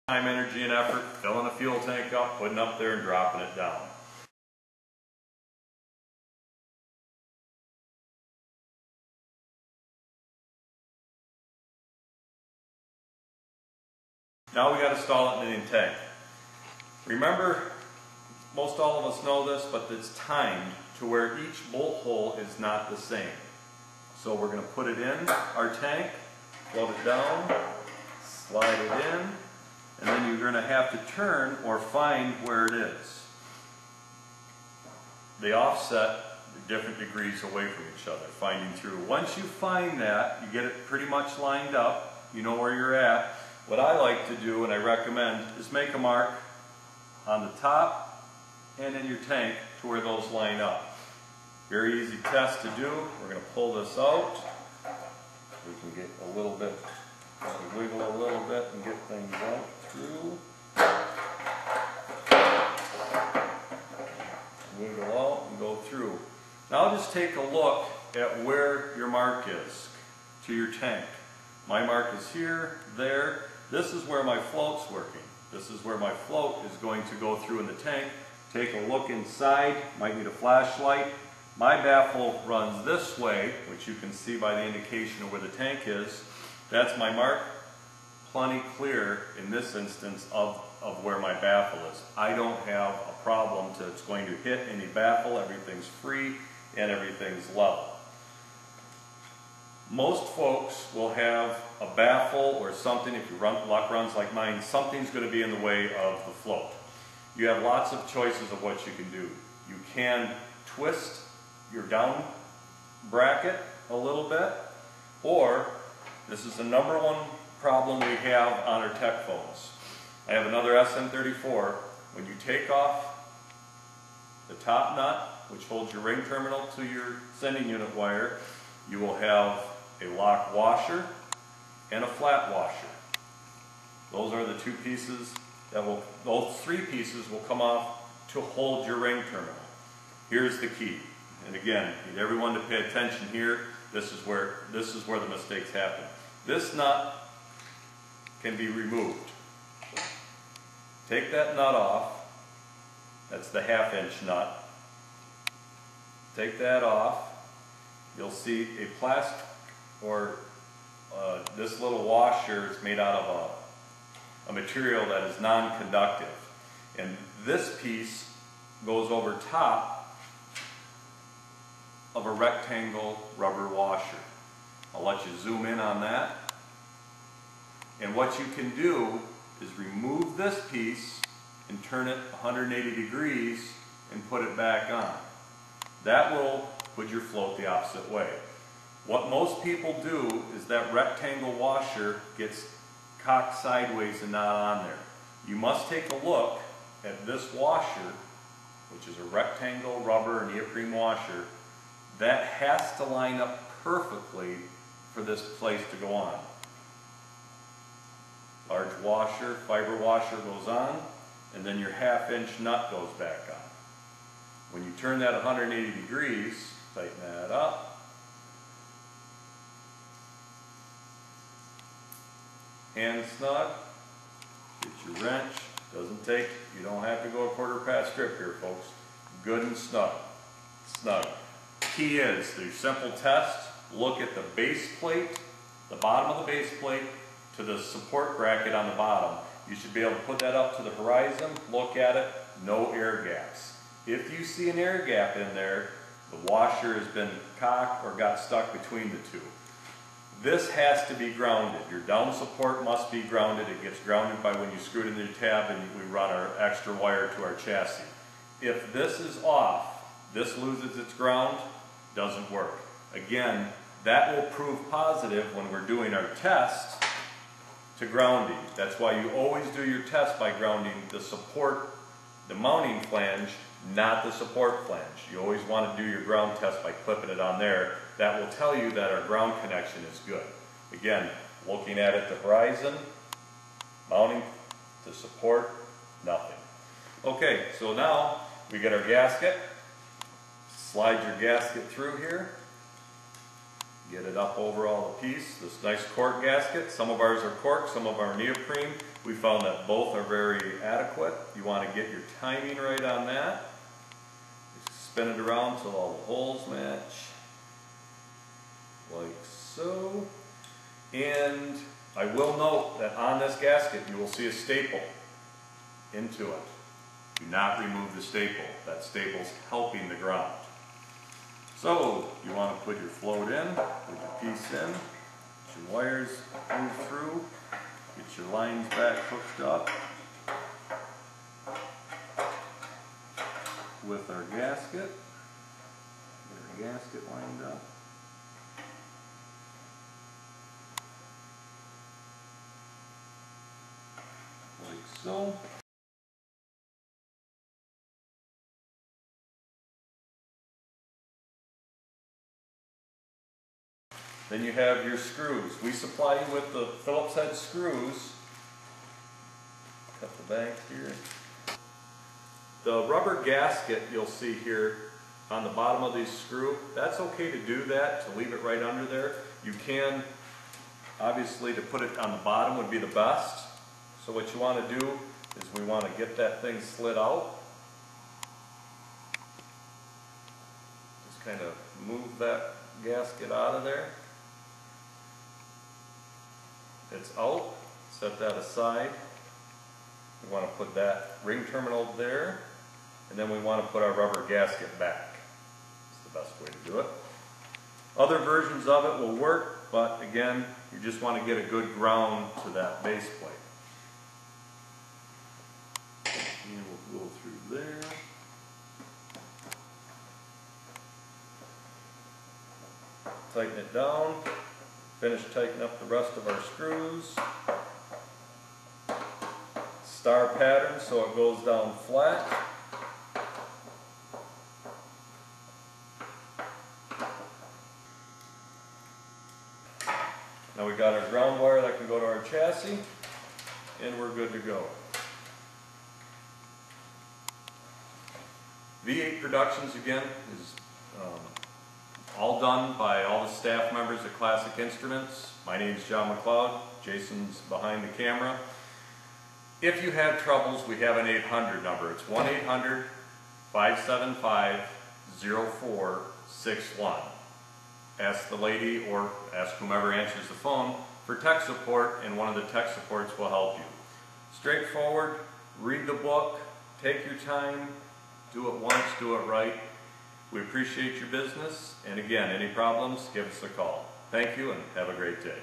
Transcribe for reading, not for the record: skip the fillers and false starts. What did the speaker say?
Time, energy, and effort, filling a fuel tank up, putting it up there and dropping it down. Now we got to install it in the tank. Remember, most all of us know this, but it's timed to where each bolt hole is not the same. So we're going to put it in our tank, float it down, slide it in, and then you're going to have to turn or find where it is. They offset different degrees away from each other, finding through. Once you find that, you get it pretty much lined up, you know where you're at. What I like to do, and I recommend, is make a mark on the top and in your tank to where those line up. Very easy test to do. We're going to pull this out. We can get a little bit, wiggle a little bit and get things out through. Wiggle out and go through. Now just take a look at where your mark is to your tank. My mark is here, there. This is where my float's working. This is where my float is going to go through in the tank. Take a look inside. Might need a flashlight. My baffle runs this way, which you can see by the indication of where the tank is. That's my mark. Plenty clear in this instance of where my baffle is. I don't have a problem it's going to hit any baffle. Everything's free and everything's level. Most folks will have a baffle or something, if you run luck runs like mine, something's going to be in the way of the float. You have lots of choices of what you can do. You can twist your down bracket a little bit, or this is the number one problem we have on our tech phones. I have another SM34. When you take off the top nut, which holds your ring terminal to your sending unit wire, you will have a lock washer and a flat washer. Those are the two pieces that will, those three pieces will come off to hold your ring terminal. Here's the key. And again, need everyone to pay attention here. This is where the mistakes happen. This nut can be removed. Take that nut off. That's the 1/2" nut. Take that off. You'll see a plastic or this little washer is made out of a material that is non-conductive. And this piece goes over top of a rectangle rubber washer. I'll let you zoom in on that. And what you can do is remove this piece and turn it 180 degrees and put it back on. That will put your float the opposite way. What most people do is that rectangle washer gets cocked sideways and not on there. You must take a look at this washer, which is a rectangle rubber neoprene washer. That has to line up perfectly for this place to go on. Large washer, fiber washer goes on, and then your 1/2" nut goes back on. When you turn that 180 degrees, tighten that up. Hand snug. Get your wrench. Doesn't take, you don't have to go a 1/4 pass strip here, folks. Good and snug. Snug. Key is, the simple test, look at the base plate, the bottom of the base plate, to the support bracket on the bottom. You should be able to put that up to the horizon, look at it, no air gaps. If you see an air gap in there, the washer has been cocked or got stuck between the two. This has to be grounded. Your down support must be grounded. It gets grounded by when you screw it in your tab and we run our extra wire to our chassis. If this is off, this loses its ground, doesn't work. Again, that will prove positive when we're doing our test to grounding. That's why you always do your test by grounding the support, the mounting flange, not the support flange. You always want to do your ground test by clipping it on there. That will tell you that our ground connection is good. Again, looking at it, the horizon, mounting to support, nothing. Okay, so now we get our gasket. Slide your gasket through here. Get it up over all the piece. This nice cork gasket. Some of ours are cork, some of our neoprene. We found that both are very adequate. You want to get your timing right on that. Just spin it around till all the holes match. Like so. And I will note that on this gasket you will see a staple into it. Do not remove the staple. That staple's helping the ground. So you want to put your float in, put your piece in, get your wires move through, get your lines back hooked up with our gasket. Get our gasket lined up. Like so. Then you have your screws. We supply you with the Phillips head screws. Cut the back here. The rubber gasket you'll see here on the bottom of these screw, that's okay to do that, to leave it right under there. You can, obviously to put it on the bottom would be the best. So what you want to do is we want to get that thing slid out. Just kind of move that gasket out of there. It's out, set that aside. We want to put that ring terminal there, and then we want to put our rubber gasket back. It's the best way to do it. Other versions of it will work, but again, you just want to get a good ground to that base plate. And we'll go through there. Tighten it down. Finish tightening up the rest of our screws. Star pattern so it goes down flat. Now we got our ground wire that can go to our chassis, and we're good to go. V8 Productions again is all done by all the staff members at Classic Instruments. My name is John McLeod. Jason's behind the camera. If you have troubles, we have an 800 number. It's 1-800-575-0461. Ask the lady or ask whomever answers the phone for tech support, and one of the tech supports will help you. Straightforward, read the book, take your time, do it once, do it right. We appreciate your business, and again, any problems, give us a call. Thank you and have a great day.